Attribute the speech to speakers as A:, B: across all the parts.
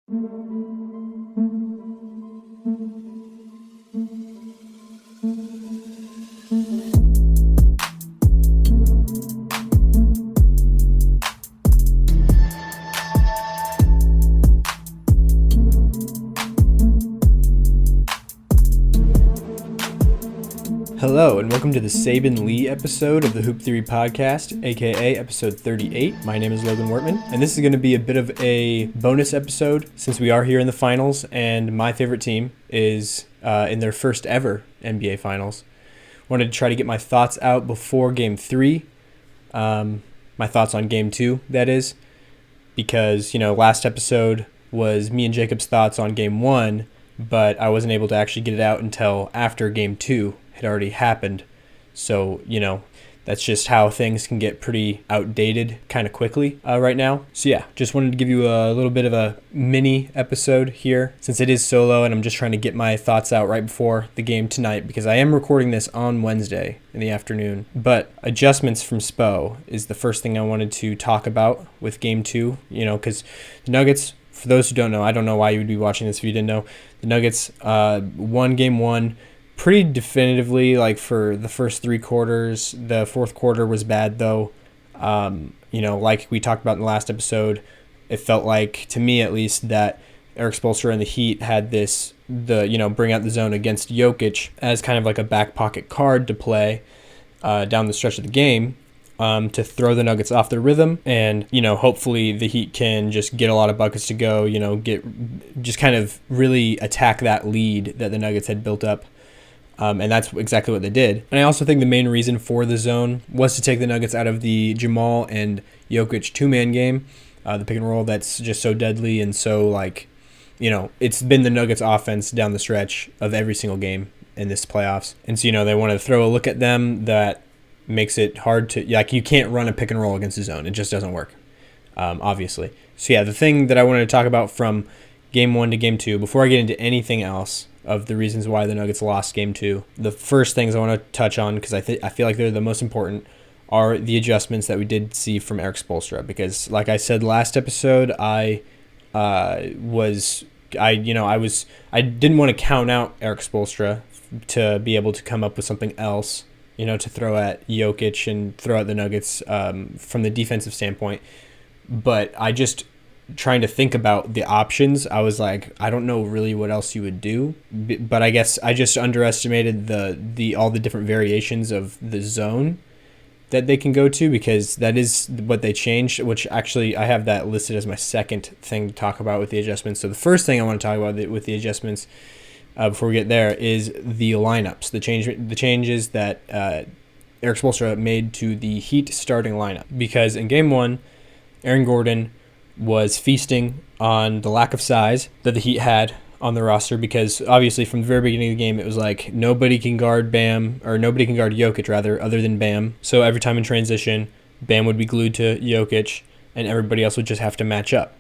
A: Hello, and welcome to the Saban Lee episode of the Hoop Theory Podcast, aka episode 38. My name is Logan Wortman, and this is going to be a bit of a bonus episode since we are here in the finals, and my favorite team is in their first ever NBA Finals. Wanted to try to get my thoughts out before Game 3, my thoughts on Game 2, that is, because, last episode was me and Jacob's thoughts on Game 1, but I wasn't able to actually get it out until after Game 2 had already happened. So, that's just how things can get pretty outdated kind of quickly right now. So yeah, just wanted to give you a little bit of a mini episode here since it is solo and I'm just trying to get my thoughts out right before the game tonight because I am recording this on Wednesday in the afternoon. But adjustments from Spo is the first thing I wanted to talk about with Game 2, because the Nuggets, for those who don't know, I don't know why you would be watching this if you didn't know, the Nuggets won Game 1 pretty definitively, like for the first 3 quarters. The fourth quarter was bad though. Like we talked about in the last episode, it felt like, to me at least, that Eric Spoelstra and the Heat had bring out the zone against Jokic as kind of like a back pocket card to play down the stretch of the game to throw the Nuggets off their rhythm. And, hopefully the Heat can just get a lot of buckets to go, just kind of really attack that lead that the Nuggets had built up. And that's exactly what they did. And I also think the main reason for the zone was to take the Nuggets out of the Jamal and Jokic two-man game, the pick and roll that's just so deadly and so, it's been the Nuggets offense down the stretch of every single game in this playoffs. And so, they want to throw a look at them that makes it hard to, you can't run a pick and roll against the zone. It just doesn't work, obviously. So, yeah, the thing that I wanted to talk about from Game 1 to Game 2, before I get into anything else of the reasons why the Nuggets lost Game 2, the first things I want to touch on, because I feel like they're the most important, are the adjustments that we did see from Eric Spoelstra. Because, like I said last episode, I didn't want to count out Eric Spoelstra to be able to come up with something else, to throw at Jokic and throw at the Nuggets from the defensive standpoint. But I just, trying to think about the options, I was like, I don't know really what else you would do, but I guess I just underestimated all the different variations of the zone that they can go to, because that is what they changed, which actually I have that listed as my second thing to talk about with the adjustments. So the first thing I want to talk about with the adjustments before we get there is the lineups, the changes that Eric Spoelstra made to the Heat starting lineup, because in Game 1, Aaron Gordon was feasting on the lack of size that the Heat had on the roster, because obviously from the very beginning of the game it was like nobody can guard Jokic other than Bam. So every time in transition, Bam would be glued to Jokic and everybody else would just have to match up.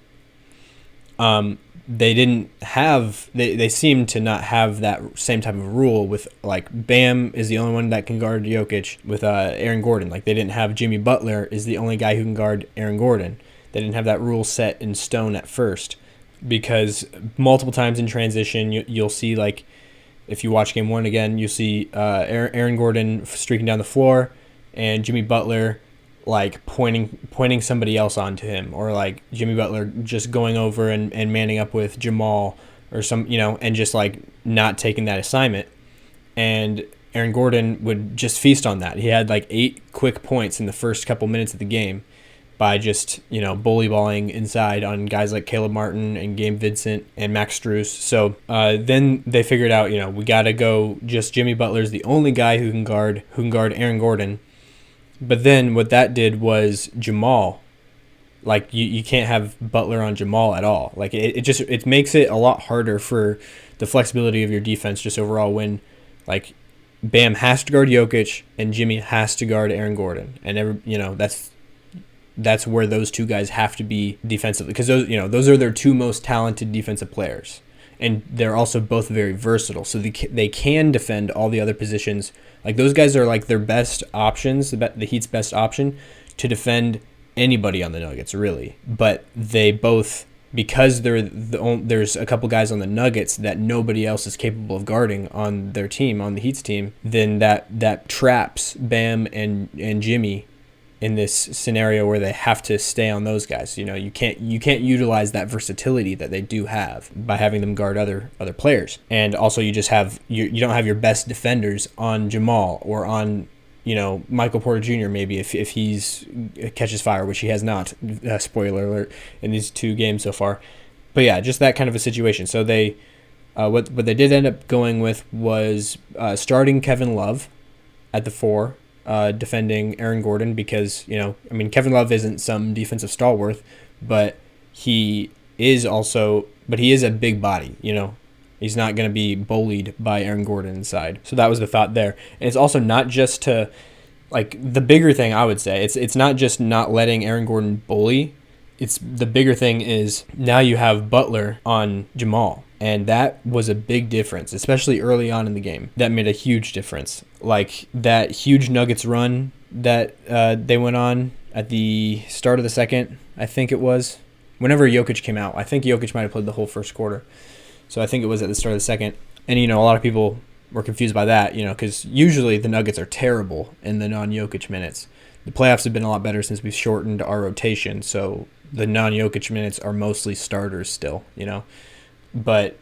A: They seemed to not have that same type of rule with, like, Bam is the only one that can guard Jokic with Aaron Gordon. Like, they didn't have Jimmy Butler is the only guy who can guard Aaron Gordon. They didn't have that rule set in stone at first, because multiple times in transition, you'll see, like, if you watch Game 1 again, you'll see Aaron Gordon streaking down the floor and Jimmy Butler, like, pointing somebody else onto him, or, like, Jimmy Butler just going over and manning up with Jamal or and just, like, not taking that assignment. And Aaron Gordon would just feast on that. He had, like, 8 quick points in the first couple minutes of the game by just, bully balling inside on guys like Caleb Martin and Gabe Vincent and Max Strus. So then they figured out, we got to go just Jimmy Butler's the only guy who can guard Aaron Gordon. But then what that did was Jamal. Like, you can't have Butler on Jamal at all. Like, it makes it a lot harder for the flexibility of your defense just overall when, like, Bam has to guard Jokic and Jimmy has to guard Aaron Gordon. And that's where those two guys have to be defensively, because those are their two most talented defensive players, and they're also both very versatile, so they can defend all the other positions. Like, those guys are, like, their best options, the Heat's best option to defend anybody on the Nuggets, really. But they both because there's a couple guys on the Nuggets that nobody else is capable of guarding on their team, on the Heat's team, then that traps Bam and Jimmy in this scenario where they have to stay on those guys. You can't utilize that versatility that they do have by having them guard other players. And also you just have you don't have your best defenders on Jamal or on Michael Porter Jr. maybe if he's catches fire, which he has not. Spoiler alert in these 2 games so far. But yeah, just that kind of a situation. So they what they did end up going with was starting Kevin Love at the 4, defending Aaron Gordon because Kevin Love isn't some defensive stalwart, but he is a big body. He's not going to be bullied by Aaron Gordon inside. So that was the thought there. And it's also not just to, the bigger thing I would say, it's not just not letting Aaron Gordon bully. It's the bigger thing is now you have Butler on Jamal. And that was a big difference, especially early on in the game. That made a huge difference. Like that huge Nuggets run that they went on at the start of the second, I think it was. Whenever Jokic came out. I think Jokic might have played the whole first quarter. So I think it was at the start of the second. And, a lot of people were confused by that, because usually the Nuggets are terrible in the non-Jokic minutes. The playoffs have been a lot better since we've shortened our rotation. So the non-Jokic minutes are mostly starters still, But,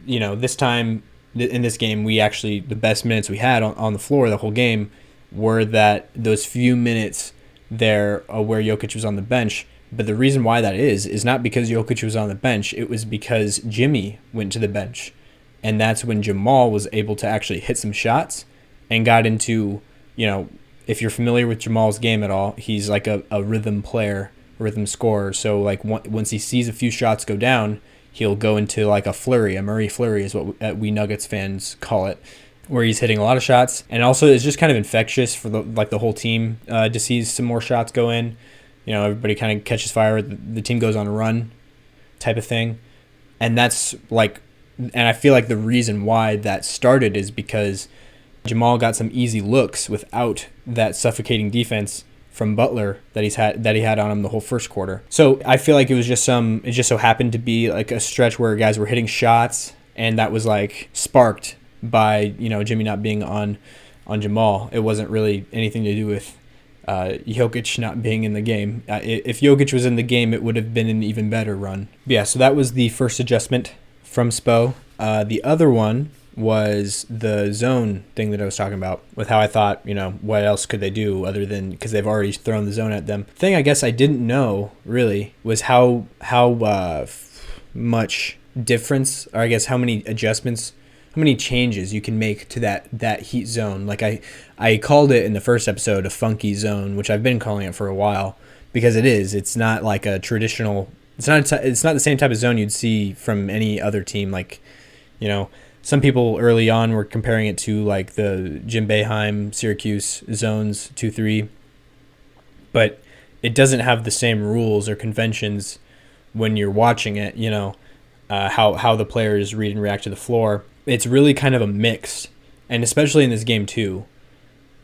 A: this time in this game, the best minutes we had on the floor the whole game were those few minutes there where Jokic was on the bench. But the reason why that is not because Jokic was on the bench. It was because Jimmy went to the bench. And that's when Jamal was able to actually hit some shots and got into, if you're familiar with Jamal's game at all, he's like a rhythm player, rhythm scorer. So once he sees a few shots go down, he'll go into like a flurry. A Murray flurry is what we Nuggets fans call it, where he's hitting a lot of shots. And also it's just kind of infectious for the whole team to see some more shots go in. Everybody kind of catches fire. The team goes on a run type of thing. And that's and I feel like the reason why that started is because Jamal got some easy looks without that suffocating defense from Butler that he had on him the whole first quarter. So I feel like it just so happened to be like a stretch where guys were hitting shots, and that was sparked by Jimmy not being on Jamal. It wasn't really anything to do with Jokic not being in the game. If Jokic was in the game, it would have been an even better run. Yeah, so that was the first adjustment from Spo. The other one was the zone thing that I was talking about, with how I thought, what else could they do other than, because they've already thrown the zone at them. The thing I guess I didn't know really was how much difference, or I guess how many adjustments, how many changes you can make to that Heat zone. I called it in the first episode a funky zone, which I've been calling it for a while, because it's not like a traditional, it's not the same type of zone you'd see from any other team. Some people early on were comparing it to the Jim Boeheim Syracuse zones 2-3, but it doesn't have the same rules or conventions when you're watching it, how the players read and react to the floor. It's really kind of a mix, and especially in this game too,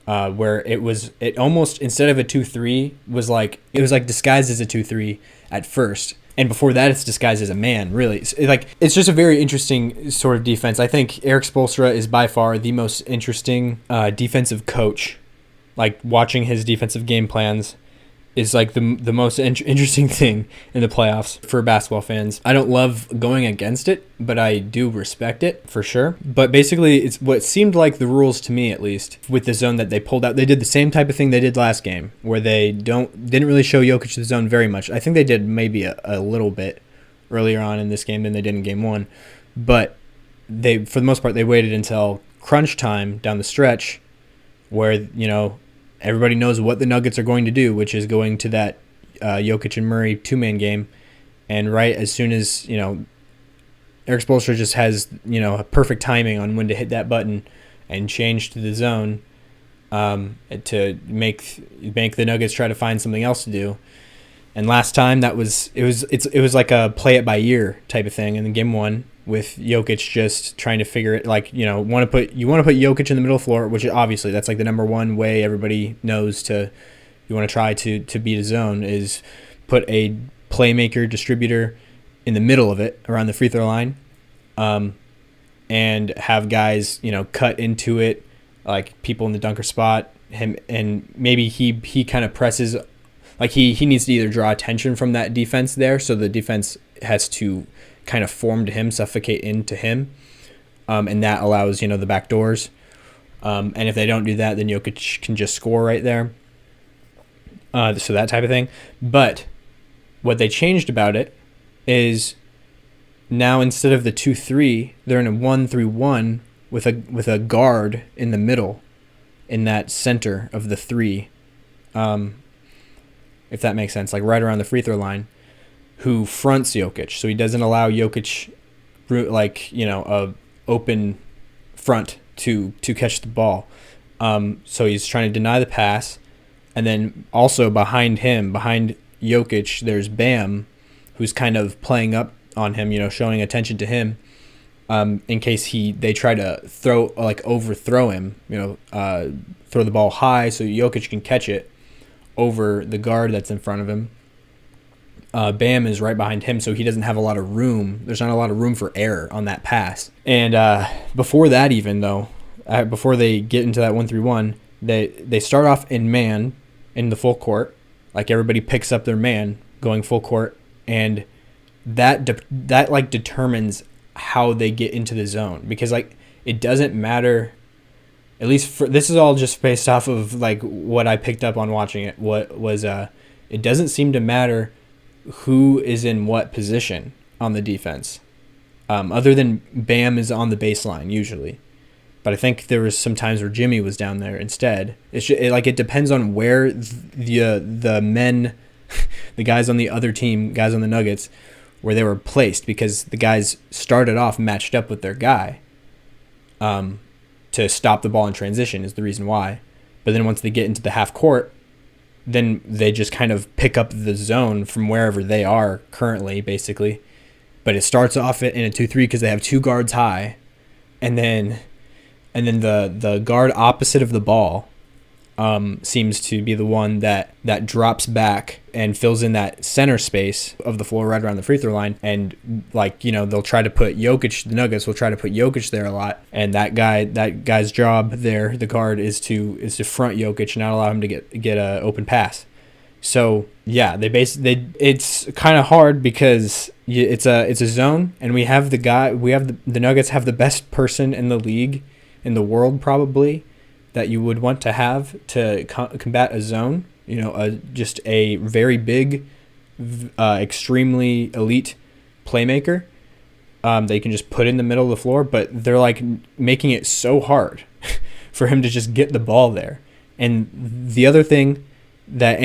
A: where it almost, instead of a 2-3, it was disguised as a 2-3 at first. And before that, it's disguised as a man, really. It's just a very interesting sort of defense. I think Eric Spoelstra is by far the most interesting defensive coach. Watching his defensive game plans is the most interesting thing in the playoffs for basketball fans. I don't love going against it, but I do respect it for sure. But basically, it's what seemed like the rules to me, at least, with the zone that they pulled out. They did the same type of thing they did last game, where they didn't really show Jokic the zone very much. I think they did maybe a little bit earlier on in this game than they did in game one, but they, for the most part, they waited until crunch time down the stretch, where everybody knows what the Nuggets are going to do, which is going to that Jokic and Murray two-man game. And right as soon as, Eric Spoelstra just has, a perfect timing on when to hit that button and change to the zone to make the Nuggets try to find something else to do. And last time it was like a play it by ear type of thing. And in game one, with Jokic just trying to figure it, you want to put Jokic in the middle of the floor, which obviously that's the number one way everybody knows you want to try to beat a zone, is put a playmaker distributor in the middle of it around the free throw line, and have guys, cut into it, like people in the dunker spot, him, and maybe he kind of presses, like he needs to either draw attention from that defense there, so the defense has to kind of form to him, suffocate into him, and that allows, the back doors. And if they don't do that, then Jokic can just score right there. So that type of thing. But what they changed about it is now instead of the 2-3, they're in a 1-3-1 with a guard in the middle, in that center of the three, if that makes sense, like right around the free throw line, who fronts Jokic. So he doesn't allow Jokic, a open front to catch the ball. So he's trying to deny the pass. And then also behind Jokic, there's Bam, who's kind of playing up on him, showing attention to him, in case they try to overthrow him, throw the ball high so Jokic can catch it over the guard that's in front of him. Bam is right behind him, so he doesn't have a lot of room. There's not a lot of room for error on that pass. And before that even, though, before they get into that 1-3-1, they start off in man in the full court. Like everybody picks up their man going full court, and that determines how they get into the zone, because it doesn't matter. At least this is all just based off of what I picked up on watching it. What was it doesn't seem to matter who is in what position on the defense, other than Bam is on the baseline usually. But I think there was some times where Jimmy was down there instead. It depends on where the men, the guys on the other team, guys on the Nuggets, where they were placed, because the guys started off matched up with their guy to stop the ball in transition is the reason why. But then once they get into the half court, then they just kind of pick up the zone from wherever they are currently, basically. But it starts off in a 2-3 because they have two guards high, and then the guard opposite of the ball seems to be the one that drops back and fills in that center space of the floor right around the free throw line. And they'll try to put Jokic, the Nuggets will try to put Jokic there a lot. And that guy's job there, the guard, is to front Jokic and not allow him to get a open pass. So yeah, it's kind of hard because it's a zone, and the Nuggets have the best person in the league, in the world probably, that you would want to have to combat a zone. Just a very big, extremely elite playmaker. They can just put in the middle of the floor, but they're making it so hard for him to just get the ball there. And the other thing that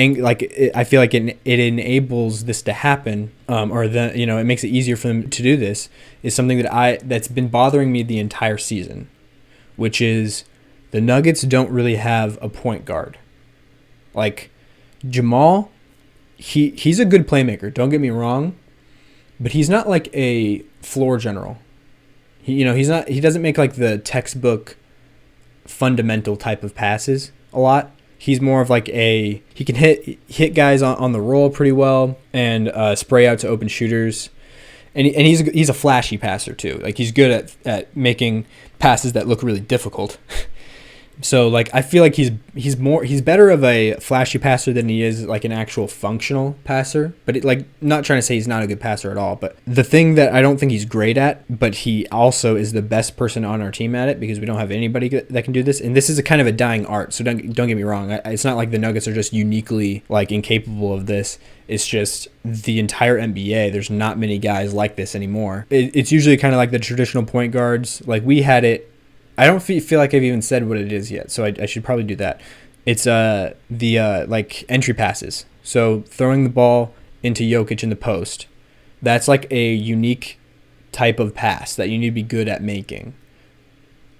A: I feel like it enables this to happen, it makes it easier for them to do this, is something that's been bothering me the entire season, which is the Nuggets don't really have a point guard. Jamal, he's a good playmaker, don't get me wrong, but he's not like a floor general. He doesn't make the textbook fundamental type of passes a lot. He's more of he can hit guys on the roll pretty well and spray out to open shooters. And he's a flashy passer too. He's good at making passes that look really difficult. So I feel like he's better of a flashy passer than he is an actual functional passer. But not trying to say he's not a good passer at all. But the thing that I don't think he's great at, but he also is the best person on our team at it, because we don't have anybody that can do this. And this is a kind of a dying art. So don't get me wrong. It's not like the Nuggets are just uniquely incapable of this. It's just the entire NBA. There's not many guys like this anymore. It's usually kind of like the traditional point guards. We had it. I don't feel like I've even said what it is yet, so I should probably do that. It's the entry passes. So throwing the ball into Jokic in the post. That's a unique type of pass that you need to be good at making.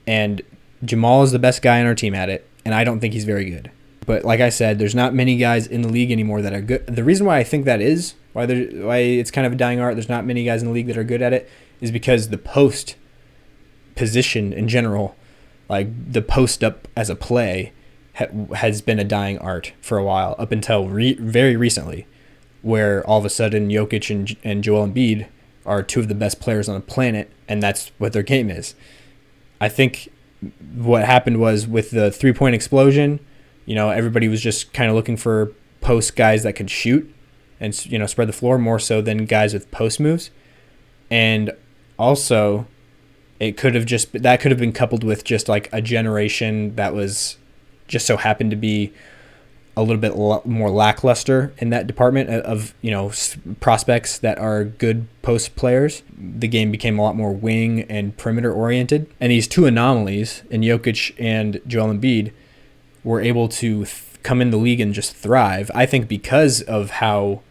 A: And Jamal is the best guy on our team at it, and I don't think he's very good. But like I said, there's not many guys in the league anymore that are good. The reason why I think that is, why it's kind of a dying art, there's not many guys in the league that are good at it, is because the post position in general, the post up as a play, has been a dying art for a while, up until very recently, where all of a sudden Jokic and Joel Embiid are two of the best players on the planet, and that's what their game is. I think what happened was with the 3-point explosion, everybody was just kind of looking for post guys that could shoot and, spread the floor more so than guys with post moves. And also, that could have been coupled with just like a generation that was just so happened to be a little bit more lackluster in that department of prospects that are good post players. The game became a lot more wing and perimeter oriented, and these two anomalies in Jokic and Joel Embiid were able to come in the league and just thrive. I think because of how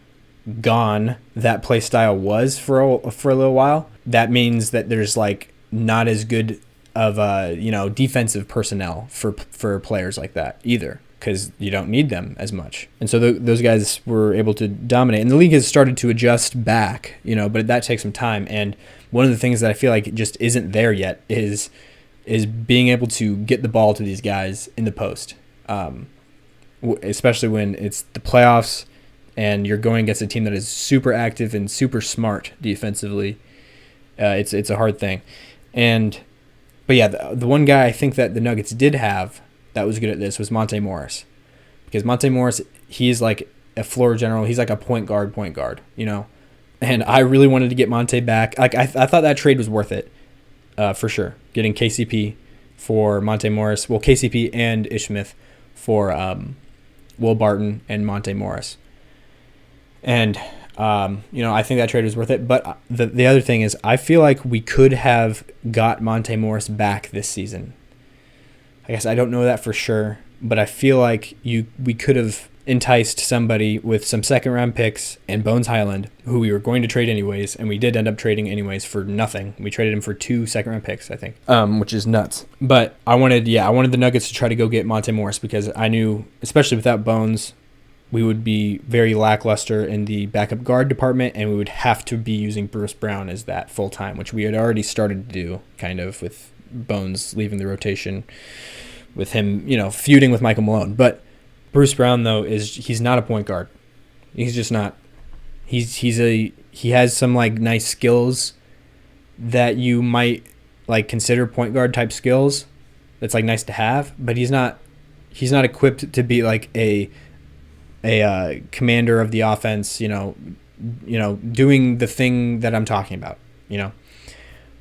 A: gone that play style was for a little while. That means that there's like not as good of defensive personnel for players like that either, because you don't need them as much. And so those guys were able to dominate. And the league has started to adjust back, but that takes some time. And one of the things that I feel like just isn't there yet is being able to get the ball to these guys in the post, especially when it's the playoffs and you're going against a team that is super active and super smart defensively. It's a hard thing. But yeah, the one guy I think that the Nuggets did have that was good at this was Monte Morris, because Monte Morris, he's like a floor general. He's like a point guard, and I really wanted to get Monte back. Like I thought that trade was worth it, for sure. Getting KCP for Monte Morris, well, KCP and Ish Smith for Will Barton and Monte Morris. And I think that trade was worth it. But the other thing is, I feel like we could have got Monte Morris back this season. I guess I don't know that for sure, but I feel like we could have enticed somebody with some second-round picks and Bones Highland, who we were going to trade anyways, and we did end up trading anyways for nothing. We traded him for 2 second-round picks, I think, which is nuts. But I wanted the Nuggets to try to go get Monte Morris, because I knew, especially without Bones, we would be very lackluster in the backup guard department, and we would have to be using Bruce Brown as that full-time, which we had already started to do, kind of, with Bones leaving the rotation, with him, feuding with Michael Malone. But Bruce Brown, though, he's not a point guard. He's just not. He has some like nice skills that you might like consider point guard type skills. That's like nice to have, but he's not equipped to be like a commander of the offense, doing the thing that I'm talking about,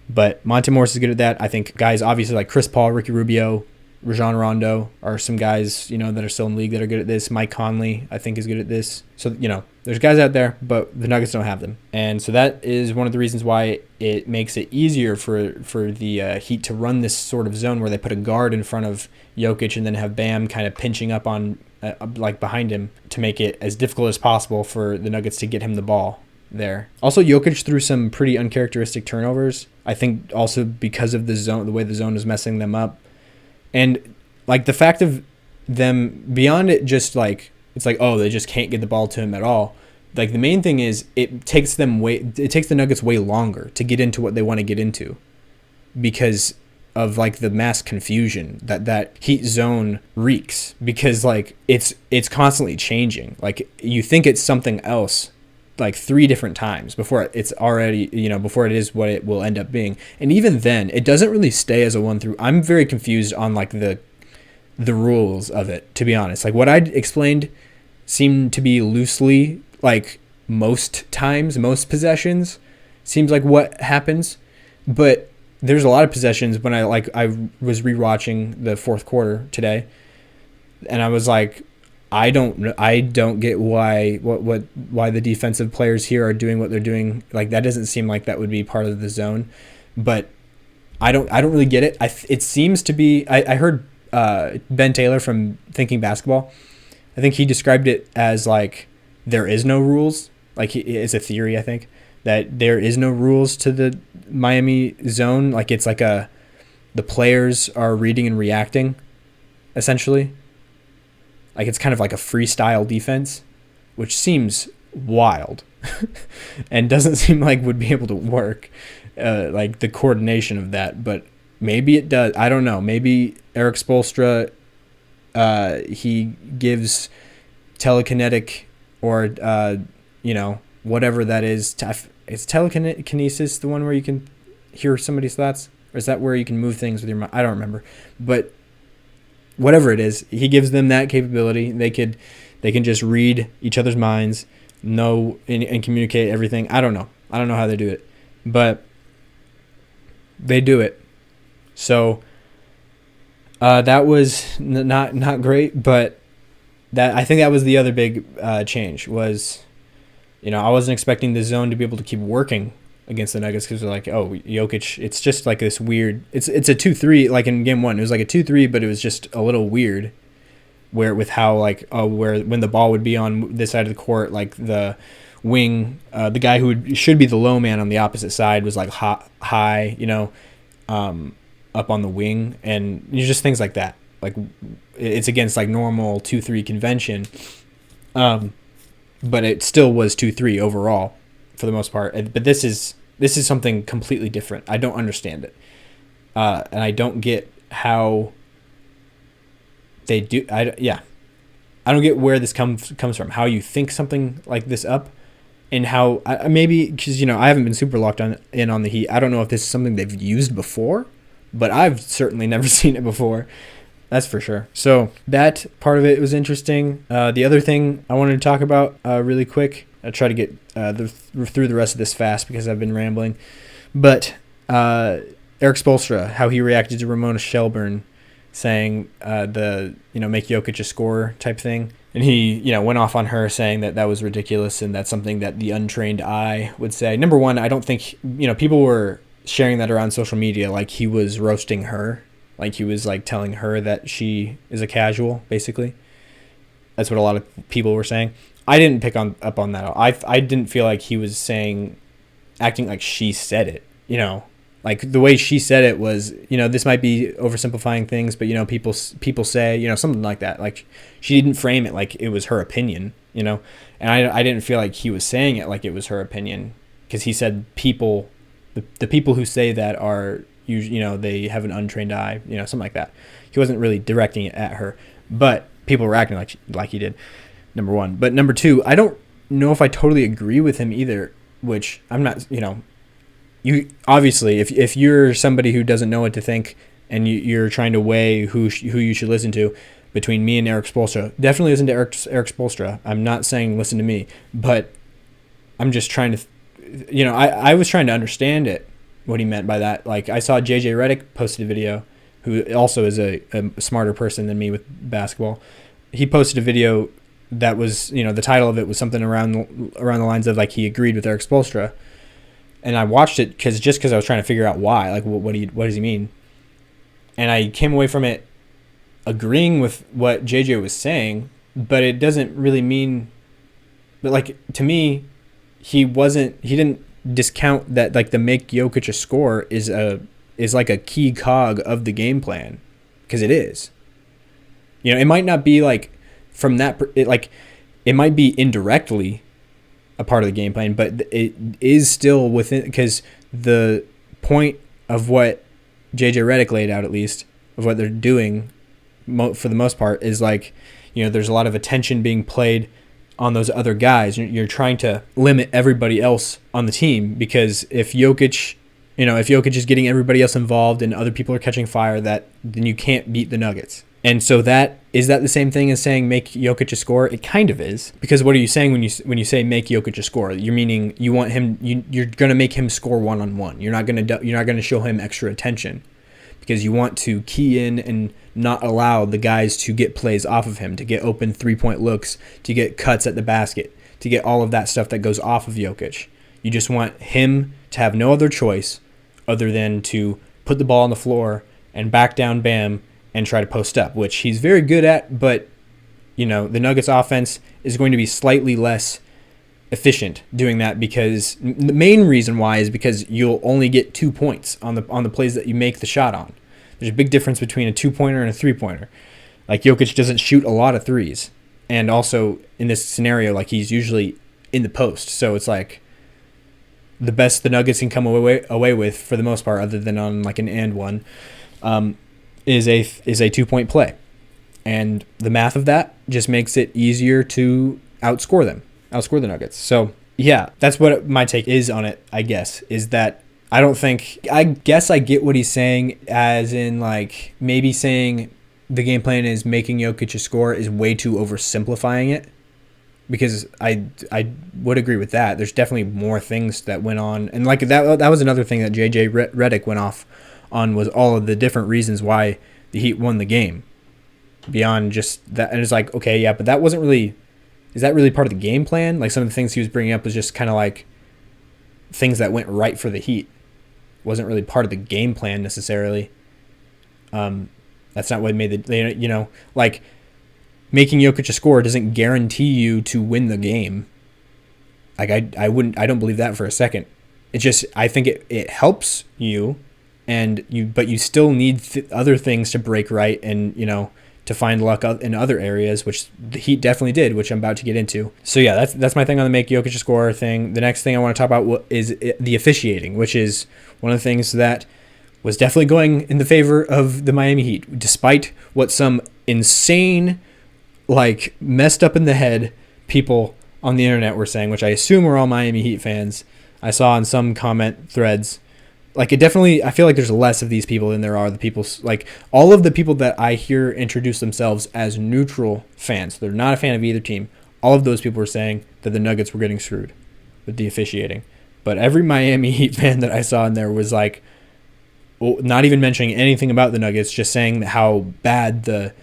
A: But Monte Morris is good at that. I think guys obviously like Chris Paul, Ricky Rubio, Rajon Rondo are some guys, that are still in the league that are good at this. Mike Conley, I think, is good at this. So, there's guys out there, but the Nuggets don't have them. And so that is one of the reasons why it makes it easier for the Heat to run this sort of zone where they put a guard in front of Jokic and then have Bam kind of pinching up on behind him to make it as difficult as possible for the Nuggets to get him the ball there. Also, Jokic threw some pretty uncharacteristic turnovers. I think also because of the way the zone is messing them up. And like the fact of them beyond it, just like it's like, oh, they just can't get the ball to him at all. Like the main thing is it takes the Nuggets way longer to get into what they want to get into, because of like the mass confusion that Heat zone wreaks, because like it's constantly changing. Like you think it's something else like 3 different times before it's already, before it is what it will end up being. And even then, it doesn't really stay as a 1-through. I'm very confused on like the rules of it, to be honest. Like what I explained seemed to be loosely like most possessions seems like what happens, but there's a lot of possessions when I was rewatching the fourth quarter today, and I was like, I don't get why the defensive players here are doing what they're doing. Like that doesn't seem like that would be part of the zone, but I don't really get it. It seems to be. I heard Ben Taylor from Thinking Basketball. I think he described it as like there is no rules. Like it's a theory, I think, that there is no rules to the Miami zone. Like it's like the players are reading and reacting, essentially. Like it's kind of like a freestyle defense, which seems wild and doesn't seem like would be able to work, like the coordination of that. But maybe it does. I don't know. Maybe Eric Spoelstra, he gives telekinetic or, whatever that is. is telekinesis the one where you can hear somebody's thoughts? Or is that where you can move things with your mind? I don't remember. But whatever it is, he gives them that capability. They can just read each other's minds, know and communicate everything. I don't know how they do it, but they do it. So that was not great, but I think that was the other big change was, I wasn't expecting the zone to be able to keep working against the Nuggets because they're like, oh, Jokic, it's just like this weird, it's a 2-3, like in game one, it was like a 2-3, but it was just a little weird where with how like, where when the ball would be on this side of the court, like the wing, the guy who should be the low man on the opposite side was like high, up on the wing, and just things like that. Like it's against like normal 2-3 convention, but it still was 2-3 overall for the most part. But this is something completely different. I don't understand it, and I don't get how they do. I don't get where this comes from. How you think something like this up, and how maybe because I haven't been super locked in on the Heat. I don't know if this is something they've used before, but I've certainly never seen it before. That's for sure. So that part of it was interesting. The other thing I wanted to talk about really quick, I'll try to get through the rest of this fast because I've been rambling. But Eric Spoelstra, how he reacted to Ramona Shelburne saying make Jokic a scorer type thing. And he, went off on her saying that was ridiculous and that's something that the untrained eye would say. Number one, I don't think, people were sharing that around social media like he was roasting her. Like he was like telling her that she is a casual, basically. That's what a lot of people were saying. I didn't pick up on that. I didn't feel like he was acting like she said it. Like the way she said it was, this might be oversimplifying things, but people say, something like that. Like she didn't frame it like it was her opinion, and I didn't feel like he was saying it like it was her opinion because he said people, the people who say that are they have an untrained eye, something like that. He wasn't really directing it at her, but people were acting like he did, number one. But number two, I don't know if I totally agree with him either, which I'm not, you obviously, if you're somebody who doesn't know what to think and you're trying to weigh who you should listen to between me and Eric Spoelstra, definitely listen to Eric Spoelstra. I'm not saying listen to me, but I'm just trying to, I was trying to understand it. What he meant by that. Like I saw JJ Redick posted a video, who also is a smarter person than me with basketball. He posted a video that was, the title of it was something around the lines of like he agreed with Eric Spoelstra, and I watched it because I was trying to figure out why, like what does he mean, and I came away from it agreeing with what JJ was saying, but it doesn't really mean, but like to me, he didn't discount that like the make Jokic a score is like a key cog of the game plan, because it is. It might not be like from that it might be indirectly a part of the game plan, but it is still within, because the point of what JJ Redick laid out, at least of what they're doing for the most part, is like there's a lot of attention being played on those other guys. You're trying to limit everybody else on the team, because if Jokic is getting everybody else involved and other people are catching fire, then you can't beat the Nuggets. And so is that the same thing as saying make Jokic a score? It kind of is, because what are you saying when you say make Jokic a score? You're meaning you want him, you're going to make him score one-on-one. You're not going to show him extra attention, because you want to key in and not allow the guys to get plays off of him, to get open three-point looks, to get cuts at the basket, to get all of that stuff that goes off of Jokic. You just want him to have no other choice other than to put the ball on the floor and back down Bam and try to post up, which he's very good at, but the Nuggets offense is going to be slightly less efficient doing that, because the main reason why is because you'll only get 2 points on the plays that you make the shot on. There's a big difference between a 2-pointer and a 3-pointer. Like Jokic doesn't shoot a lot of threes, and also in this scenario, like he's usually in the post. So it's like the best the Nuggets can come away with for the most part, other than on like an and one, is a 2-point play, and the math of that just makes it easier to outscore the Nuggets. So Yeah, that's what my take is on it, I guess, is that I guess I get what he's saying, as in, like, maybe saying the game plan is making Jokic score is way too oversimplifying it, because I would agree with that. There's definitely more things that went on, and like that was another thing that JJ Redick went off on, was all of the different reasons why the Heat won the game beyond just that. And it's like, okay, yeah, but that wasn't really, is that really part of the game plan? Like, some of the things he was bringing up was just kind of like things that went right for the Heat. Wasn't really part of the game plan necessarily. That's not what made the, like, making Jokic score doesn't guarantee you to win the game. Like, I don't believe that for a second. It's just, I think it helps you, but you still need other things to break right, and, to find luck in other areas, which the Heat definitely did, which I'm about to get into. So yeah, that's my thing on the make Jokic score thing. The next thing I want to talk about is the officiating, which is one of the things that was definitely going in the favor of the Miami Heat, despite what some insane, like, messed up in the head people on the internet were saying, which I assume were all Miami Heat fans. I saw in some comment threads. Like, I feel like there's less of these people than there are the people, like, all of the people that I hear introduce themselves as neutral fans. They're not a fan of either team. All of those people were saying that the Nuggets were getting screwed with the officiating. But every Miami Heat fan that I saw in there was like, well, not even mentioning anything about the Nuggets, just saying how bad the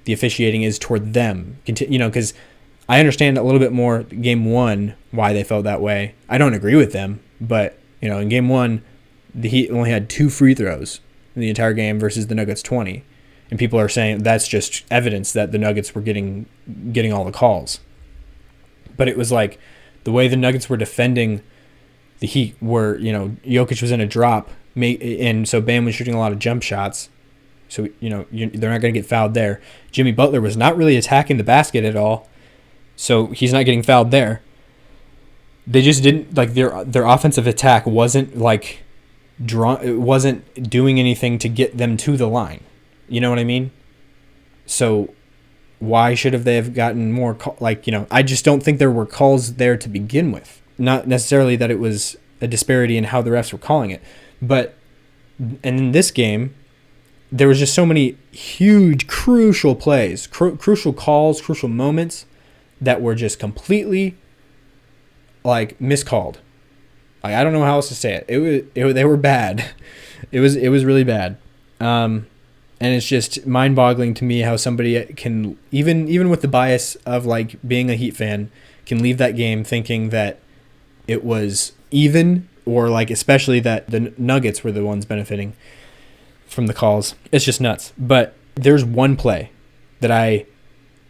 A: officiating is toward them. Because I understand a little bit more game one why they felt that way. I don't agree with them, but, in game one, the Heat only had 2 free throws in the entire game versus the Nuggets 20. And people are saying that's just evidence that the Nuggets were getting all the calls. But it was like the way the Nuggets were defending the Heat were, Jokic was in a drop, and so Bam was shooting a lot of jump shots. So, they're not going to get fouled there. Jimmy Butler was not really attacking the basket at all, so he's not getting fouled there. They just didn't, like, their offensive attack wasn't, like, it wasn't doing anything to get them to the line. You know what I mean? So why should they have gotten more I just don't think there were calls there to begin with. Not necessarily that it was a disparity in how the refs were calling it, but in this game there was just so many huge crucial plays, crucial calls, crucial moments that were just completely, like, miscalled. I don't know how else to say it. They were bad. It was really bad. And it's just mind-boggling to me how somebody can, even with the bias of, like, being a Heat fan, can leave that game thinking that it was even, or, like, especially that the Nuggets were the ones benefiting from the calls. It's just nuts. But there's one play that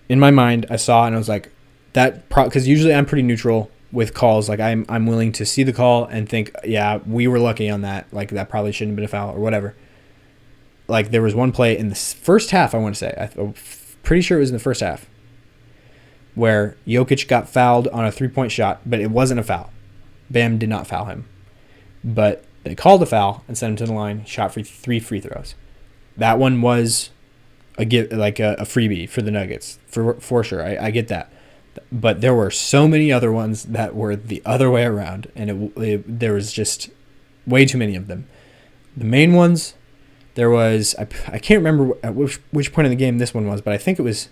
A: in my mind, I saw and I was like, because usually I'm pretty neutral with calls. Like, I'm willing to see the call and think, yeah, we were lucky on that. Like, that probably shouldn't have been a foul or whatever. Like, there was one play in the first half, I want to say. I'm pretty sure it was in the first half, where Jokic got fouled on a three-point shot, but it wasn't a foul. Bam did not foul him. But they called a foul and sent him to the line, shot for 3 free throws. That one was a freebie for the Nuggets, for sure. I get that. But there were so many other ones that were the other way around, and there was just way too many of them. The main ones, there was, I can't remember at which point in the game this one was, but I think it was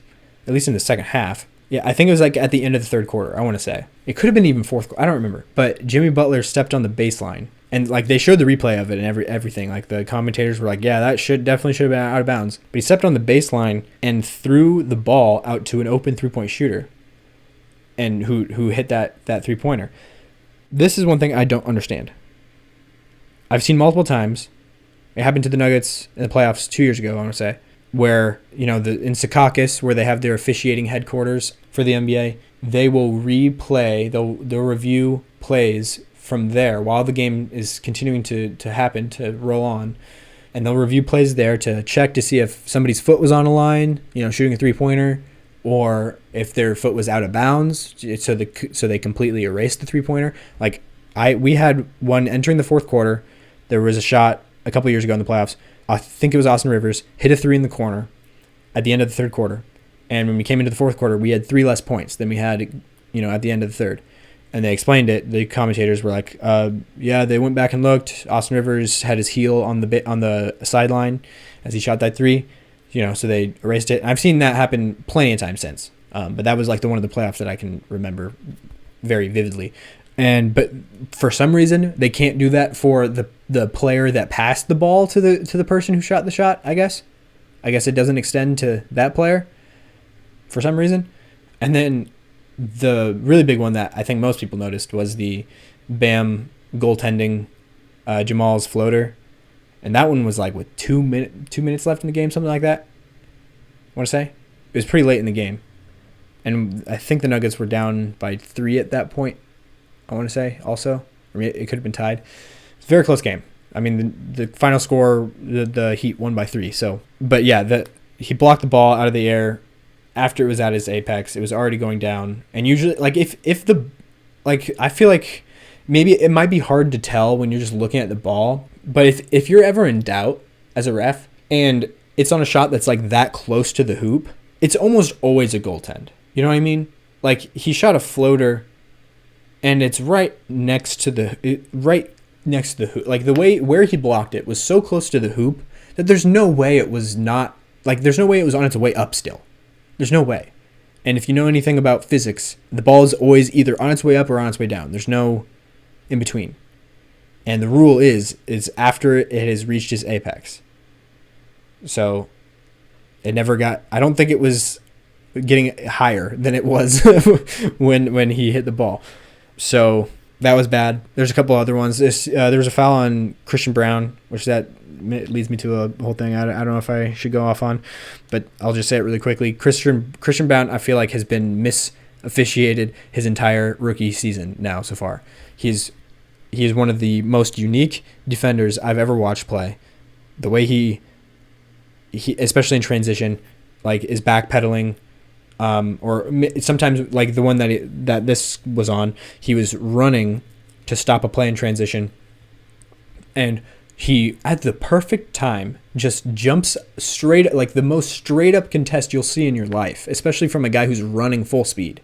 A: at least in the second half. Yeah, I think it was like at the end of the third quarter, I want to say. It could have been even fourth quarter, I don't remember. But Jimmy Butler stepped on the baseline, and, like, they showed the replay of it and everything. Like, the commentators were like, yeah, that definitely should have been out of bounds. But he stepped on the baseline and threw the ball out to an open three-point shooter, and who hit that three-pointer. This is one thing I don't understand. I've seen multiple times. It happened to the Nuggets in the playoffs 2 years ago, I want to say, where, in Secaucus, where they have their officiating headquarters for the NBA, they will replay, they'll review plays from there while the game is continuing to happen, to roll on, and they'll review plays there to check to see if somebody's foot was on a line, shooting a three-pointer, or if their foot was out of bounds, so they completely erased the three-pointer. Like, we had one entering the fourth quarter. There was a shot a couple years ago in the playoffs. I think it was Austin Rivers, hit a 3 in the corner at the end of the third quarter. And when we came into the fourth quarter, we had 3 less points than we had, at the end of the third. and they explained it. The commentators were like, yeah, they went back and looked. Austin Rivers had his heel on the sideline as he shot that three, so they erased it. I've seen that happen plenty of times since, but that was like the one of the playoffs that I can remember very vividly. But for some reason they can't do that for the player that passed the ball to the person who shot the shot. I guess it doesn't extend to that player for some reason. And then the really big one that I think most people noticed was the Bam goaltending Jamal's floater, and that one was like with 2 minutes left in the game, something like that. I want to say it was pretty late in the game, and I think the Nuggets were down by 3 at that point. I want to say also, or maybe it could have been tied. It's a very close game. I mean, the final score, the Heat won by 3. So, but yeah, he blocked the ball out of the air after it was at his apex. It was already going down, and usually, like I feel like maybe it might be hard to tell when you're just looking at the ball. But if you're ever in doubt as a ref and it's on a shot that's like that close to the hoop, it's almost always a goaltend. You know what I mean? Like he shot a floater, and it's right next to the hoop. Like the way where he blocked it was so close to the hoop that there's no way it was not like there's no way it was on its way up still. There's no way. And if you know anything about physics, the ball is always either on its way up or on its way down. There's no in between. And the rule is after it has reached its apex. So it never got, I don't think it was getting higher than it was when he hit the ball. So that was bad. There's a couple other ones. There was a foul on Christian Brown, which that leads me to a whole thing I don't know if I should go off on, but I'll just say it really quickly. Christian Brown, I feel like, has been mis-officiated his entire rookie season now so far. He's one of the most unique defenders I've ever watched play. The way he especially in transition, like is backpedaling, or sometimes like the one that this was on, he was running to stop a play in transition, and he at the perfect time just jumps straight, like the most straight up contest you'll see in your life, especially from a guy who's running full speed.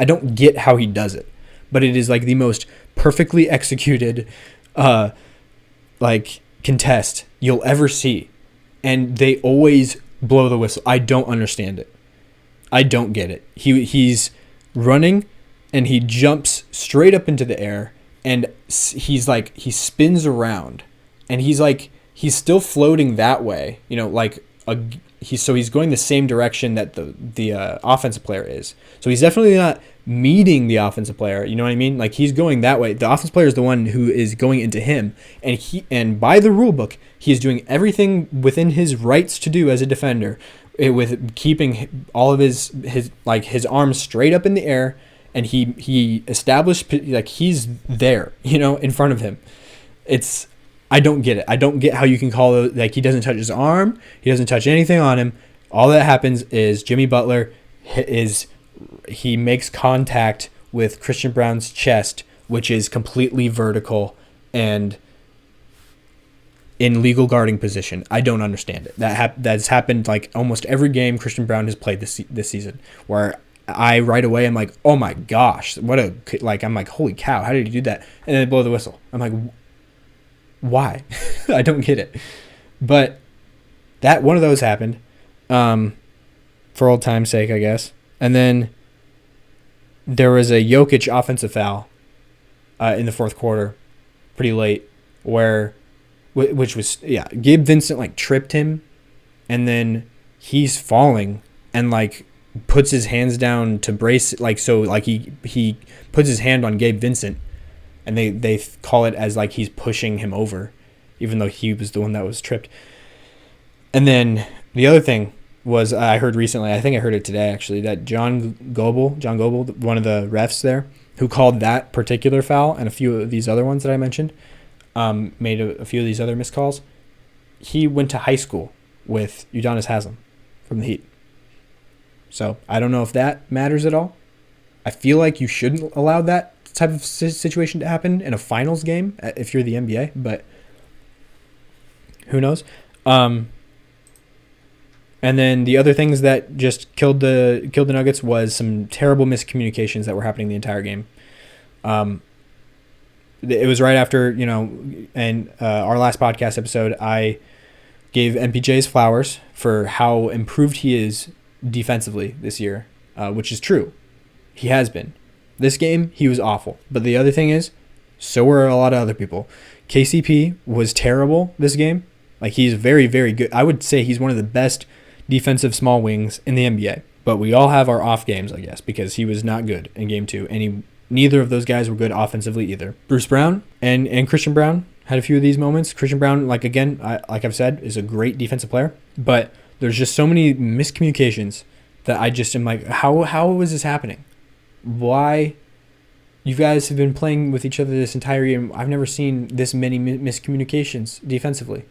A: I don't get how he does it, but it is like the most perfectly executed like contest you'll ever see, and they always blow the whistle. I don't understand it. I don't get it. He's running and he jumps straight up into the air, and he spins around, and he's still floating that way, he's going the same direction that the offensive player is. So he's definitely not meeting the offensive player, you know what I mean? Like he's going that way. The offensive player is the one who is going into him, and by the rule book, he is doing everything within his rights to do as a defender, with keeping all of his arms straight up in the air, and he established like he's there, in front of him. I don't get it. I don't get how you can call it, like he doesn't touch his arm, he doesn't touch anything on him. All that happens is Jimmy Butler he makes contact with Christian Brown's chest, which is completely vertical and in legal guarding position. I don't understand it. That's happened like almost every game Christian Brown has played this season, where I right away I'm like, oh my gosh, I'm like, holy cow, how did he do that? And then they blow the whistle. I'm like, why? I don't get it. But that one of those happened, for old time's sake, I guess. And then there was a Jokic offensive foul in the fourth quarter, pretty late, which was Gabe Vincent tripped him, and then he's falling and puts his hands down to brace he puts his hand on Gabe Vincent, and they call it as he's pushing him over, even though he was the one that was tripped. And then the other thing was, I heard recently, I think I heard it today actually, that John Goble, one of the refs there, who called that particular foul and a few of these other ones that I mentioned, made a few of these other missed calls. He went to high school with Udonis Haslem from the Heat. So I don't know if that matters at all. I feel like you shouldn't allow that type of situation to happen in a finals game if you're the NBA, but who knows? And then the other things that just killed the Nuggets was some terrible miscommunications that were happening the entire game. It was right after, and our last podcast episode, I gave MPJ's flowers for how improved he is defensively this year, which is true. He has been. This game, he was awful. But the other thing is, so were a lot of other people. KCP was terrible this game. Like, he's very, very good. I would say he's one of the best defensive small wings in the NBA. But we all have our off games, I guess, because he was not good in game 2. And neither of those guys were good offensively either. Bruce Brown and Christian Brown had a few of these moments. Christian Brown, like I've said, is a great defensive player. But there's just so many miscommunications that I just am like, how is this happening? Why? You guys have been playing with each other this entire year. I've never seen this many miscommunications defensively.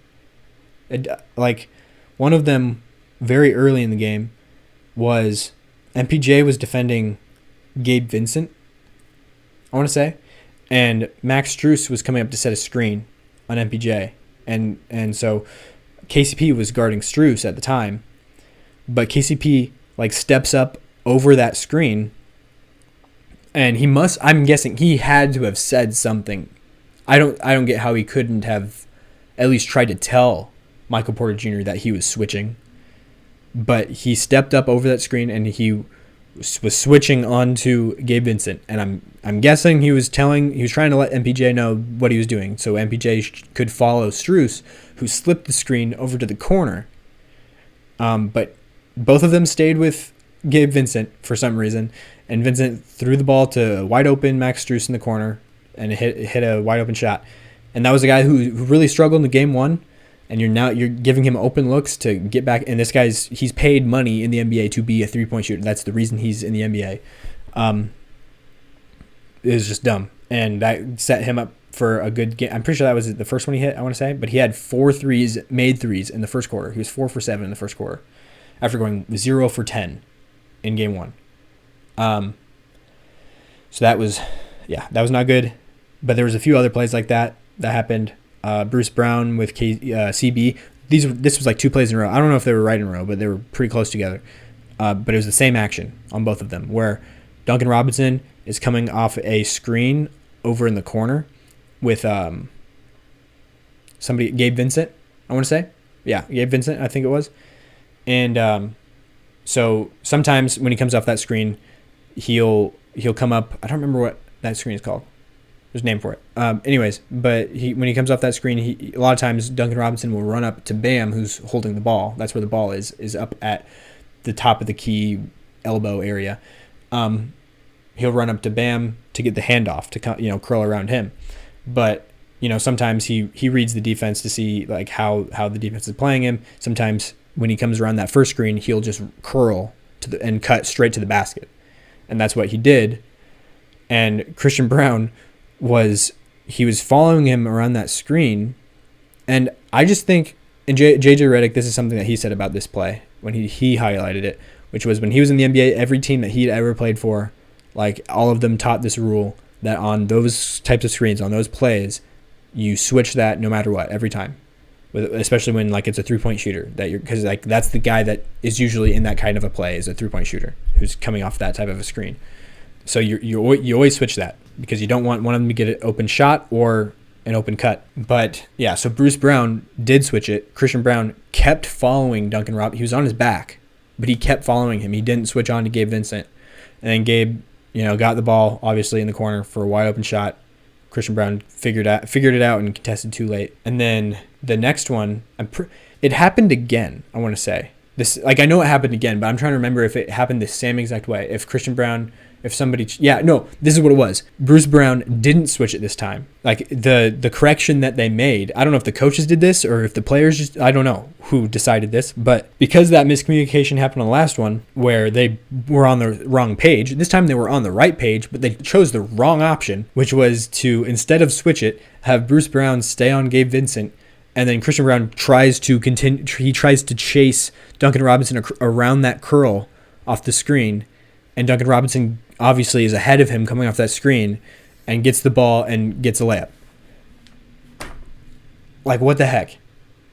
A: Like, one of them very early in the game was MPJ was defending Gabe Vincent, I want to say, and Max Strus was coming up to set a screen on MPJ, and so KCP was guarding Strus at the time, but KCP steps up over that screen, and I'm guessing he had to have said something. I don't get how he couldn't have at least tried to tell Michael Porter Jr. that he was switching. But he stepped up over that screen and he was switching onto Gabe Vincent, and I'm guessing he was trying to let MPJ know what he was doing, so MPJ could follow Strus, who slipped the screen over to the corner. But both of them stayed with Gabe Vincent for some reason, and Vincent threw the ball to wide open Max Strus in the corner, and it hit a wide open shot. And that was a guy who really struggled in game 1. And you're giving him open looks to get back. And this he's paid money in the NBA to be a 3-point shooter. That's the reason he's in the NBA. It was just dumb. And that set him up for a good game. I'm pretty sure that was the first one he hit, I want to say. But he had 4 made threes in the first quarter. He was 4 for 7 in the first quarter after going 0 for 10 in game 1. So that was not good. But there was a few other plays like that happened. Bruce Brown with CB. This was 2 plays in a row. I don't know if they were right in a row, but they were pretty close together. But it was the same action on both of them, where Duncan Robinson is coming off a screen over in the corner with Gabe Vincent, I want to say. Yeah, Gabe Vincent, I think it was. And so sometimes when he comes off that screen, he'll come up. I don't remember what that screen is called. There's a name for it. Anyways, but when he comes off that screen, a lot of times Duncan Robinson will run up to Bam, who's holding the ball. That's where the ball is up at the top of the key elbow area. He'll run up to Bam to get the handoff to curl around him. But sometimes he reads the defense to see how the defense is playing him. Sometimes when he comes around that first screen, he'll just curl and cut straight to the basket, and that's what he did. And Christian Brown was following him around that screen, and I just think, and JJ Redick, this is something that he said about this play when he highlighted it, which was when he was in the NBA, every team that he'd ever played for, all of them taught this rule that on those types of screens, on those plays, you switch that no matter what every time, especially when it's a 3-point shooter because that's the guy that is usually in that kind of a play, is a 3-point shooter who's coming off that type of a screen. So you always switch that because you don't want one of them to get an open shot or an open cut. But yeah, so Bruce Brown did switch it. Christian Brown kept following Duncan Robinson. He was on his back, but he kept following him. He didn't switch on to Gabe Vincent. And then Gabe, got the ball obviously in the corner for a wide open shot. Christian Brown figured it out and contested too late. And then the next one, it happened again, I want to say. This I know it happened again, but I'm trying to remember if it happened the same exact way. If Christian Brown this is what it was. Bruce Brown didn't switch it this time. The correction that they made, I don't know if the coaches did this or if the players I don't know who decided this, but because that miscommunication happened on the last one where they were on the wrong page, this time they were on the right page, but they chose the wrong option, which was to, instead of switch it, have Bruce Brown stay on Gabe Vincent, and then Christian Brown tries to chase Duncan Robinson around that curl off the screen, and Duncan Robinson obviously is ahead of him coming off that screen and gets the ball and gets a layup. What the heck?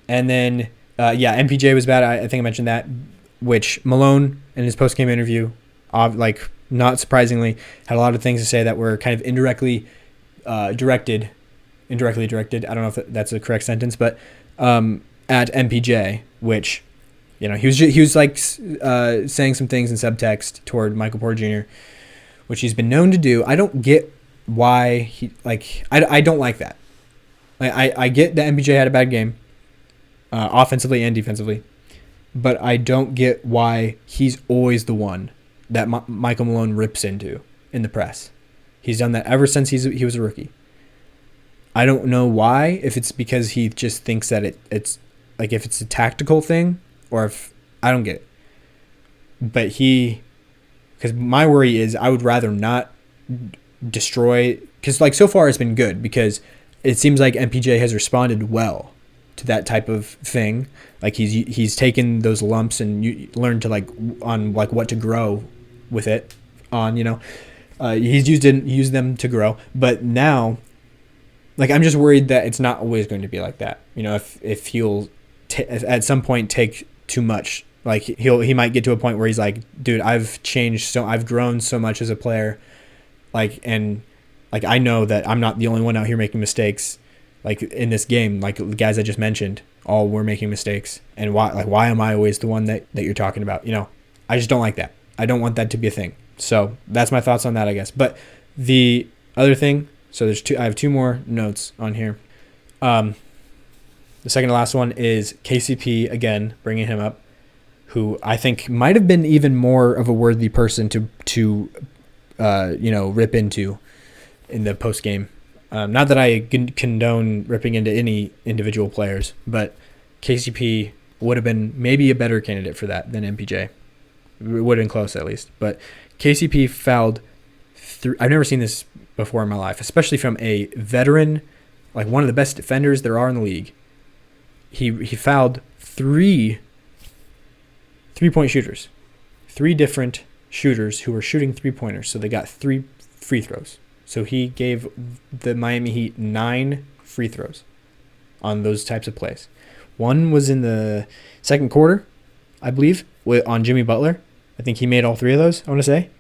A: And then, MPJ was bad. I think I mentioned that, which Malone in his post-game interview, not surprisingly, had a lot of things to say that were kind of indirectly directed. I don't know if that's a correct sentence, but at MPJ, which, he was like saying some things in subtext toward Michael Porter Jr., which he's been known to do. I don't get why I don't like that. I get that MPJ had a bad game, offensively and defensively, but I don't get why he's always the one that Michael Malone rips into in the press. He's done that ever since he was a rookie. I don't know why, if it's because he just thinks that it's like if it's a tactical thing or if I don't get it. But because my worry is I would rather not destroy, because like so far it's been good because it seems like MPJ has responded well to that type of thing. Like he's taken those lumps and you learned to on what to grow with it on, he's used them to grow. But now, I'm just worried that it's not always going to be like that. If he'll at some point take too much, he might get to a point where he's like, dude, I've changed I've grown so much as a player, I know that I'm not the only one out here making mistakes. In this game, the guys I just mentioned, all were making mistakes. And why am I always the one that you're talking about? I just don't like that. I don't want that to be a thing. So that's my thoughts on that, I guess. But the other thing, I have two more notes on here. The second to last one is KCP, again, bringing him up, who I think might have been even more of a worthy person to rip into in the post game. Not that I condone ripping into any individual players, but KCP would have been maybe a better candidate for that than MPJ. It would have been close at least. But KCP fouled I've never seen this before in my life, especially from a veteran, one of the best defenders there are in the league. He fouled three 3-point shooters, 3 different shooters who were shooting 3-pointers. So they got 3 free throws. So he gave the Miami Heat 9 free throws on those types of plays. One was in the second quarter, I believe, on Jimmy Butler. I think he made all 3 of those, I want to say.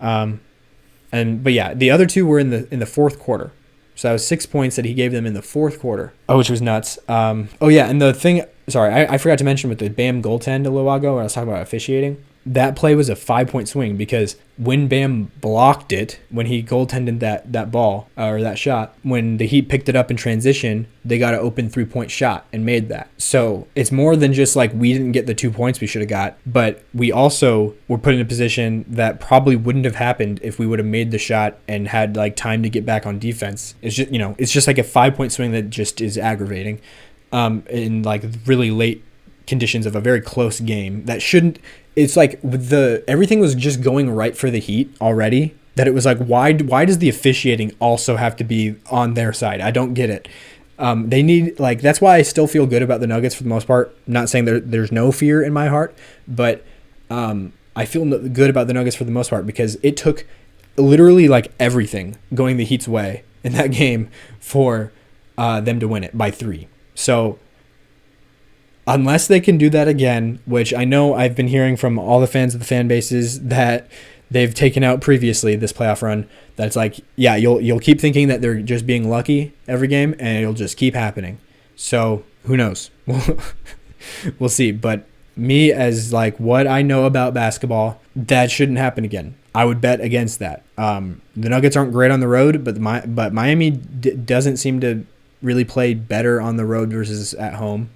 A: But yeah, the other 2 were in the fourth quarter. So that was 6 points that he gave them in the fourth quarter. Oh, which was nuts. And the thing, I forgot to mention with the Bam goaltend a little while ago when I was talking about officiating. That play was a 5-point swing because when Bam blocked it, when he goaltended that ball or that shot, when the Heat picked it up in transition, they got an open 3-point shot and made that. So it's more than just we didn't get the 2 points we should have got, but we also were put in a position that probably wouldn't have happened if we would have made the shot and had time to get back on defense. It's just it's just a 5-point swing that just is aggravating in really late conditions of a very close game that shouldn't. It's everything was just going right for the Heat already, that it was why does the officiating also have to be on their side? I don't get it. They need that's why I still feel good about the Nuggets for the most part. Not saying there's no fear in my heart, but I feel good about the Nuggets for the most part because it took literally everything going the Heat's way in that game for them to win it by 3. So unless they can do that again, which I know I've been hearing from all the fans of the fan bases that they've taken out previously this playoff run, that's you'll keep thinking that they're just being lucky every game and it'll just keep happening. So who knows? We'll see. But me, as what I know about basketball, that shouldn't happen again. I would bet against that. The Nuggets aren't great on the road, but Miami doesn't seem to really play better on the road versus at home,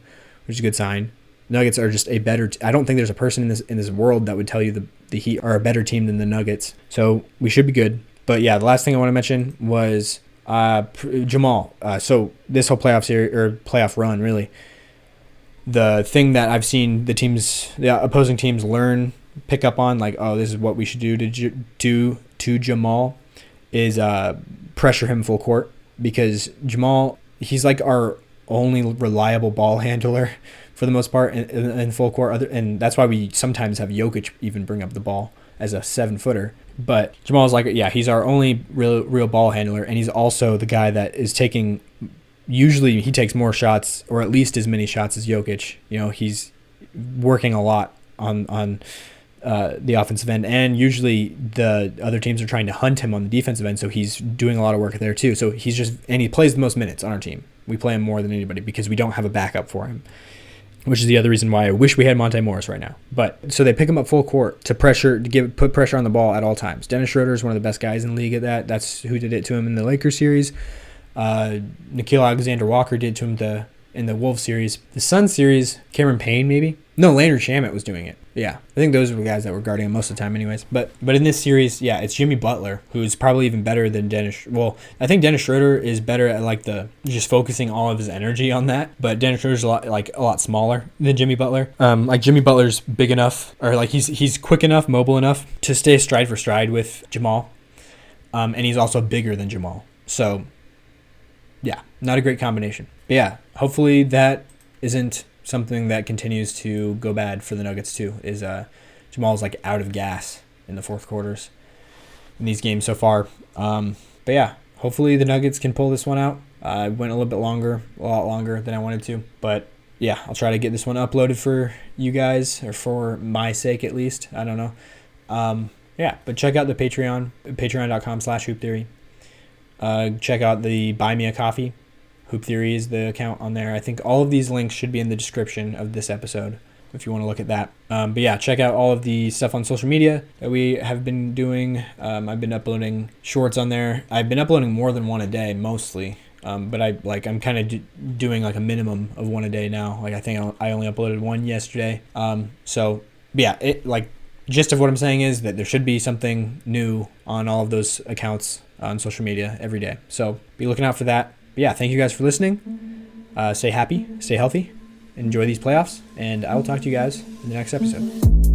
A: which is a good sign. Nuggets are just a better. I don't think there's a person in this world that would tell you the Heat are a better team than the Nuggets. So we should be good. But yeah, the last thing I want to mention was Jamal. So this whole playoff series or playoff run, really, the thing that I've seen the opposing teams pick up on, this is what we should do to Jamal, is pressure him full court, because Jamal, he's our only reliable ball handler for the most part in full court. And that's why we sometimes have Jokic even bring up the ball as a 7-footer. But Jamal's he's our only real ball handler, and he's also the guy that is taking. Usually he takes more shots, or at least as many shots as Jokic. He's working a lot on the offensive end, and usually the other teams are trying to hunt him on the defensive end, so he's doing a lot of work there too. So he plays the most minutes on our team. We play him more than anybody because we don't have a backup for him, which is the other reason why I wish we had Monte Morris right now. But so they pick him up full court to put pressure on the ball at all times. Dennis Schroeder is one of the best guys in the league at that. That's who did it to him in the Lakers series. Nickeil Alexander-Walker did to him in the Wolves series. The Suns series, Cameron Payne maybe? No, Landry Shamet was doing it. Yeah, I think those were the guys that were guarding him most of the time anyways. But in this series, yeah, it's Jimmy Butler, who's probably even better than Dennis. Well, I think Dennis Schroeder is better at like just focusing all of his energy on that. But Dennis Schroeder's a lot smaller than Jimmy Butler. Like Jimmy Butler's big enough, or like he's quick enough, mobile enough to stay stride for stride with Jamal. And he's also bigger than Jamal. So yeah, not a great combination. But yeah, hopefully that isn't something that continues to go bad for the Nuggets too, is Jamal's like out of gas in the fourth quarters in these games so far. But yeah, hopefully the Nuggets can pull this one out. I went a lot longer than I wanted to. But yeah, I'll try to get this one uploaded for you guys, or for my sake at least. I don't know. Yeah, but check out the Patreon, patreon.com/hooptheory. Check out the Buy Me a Coffee. Hoop Theory is the account on there. I think all of these links should be in the description of this episode if you want to look at that. But yeah, check out all of the stuff on social media that we have been doing. I've been uploading shorts on there. I've been uploading more than one a day mostly. But I'm kind of doing like a minimum of one a day now. Like I think I only uploaded one yesterday. So yeah, gist of what I'm saying is that there should be something new on all of those accounts on social media every day. So be looking out for that. But yeah, thank you guys for listening. Stay happy, stay healthy, enjoy these playoffs, and I will talk to you guys in the next episode.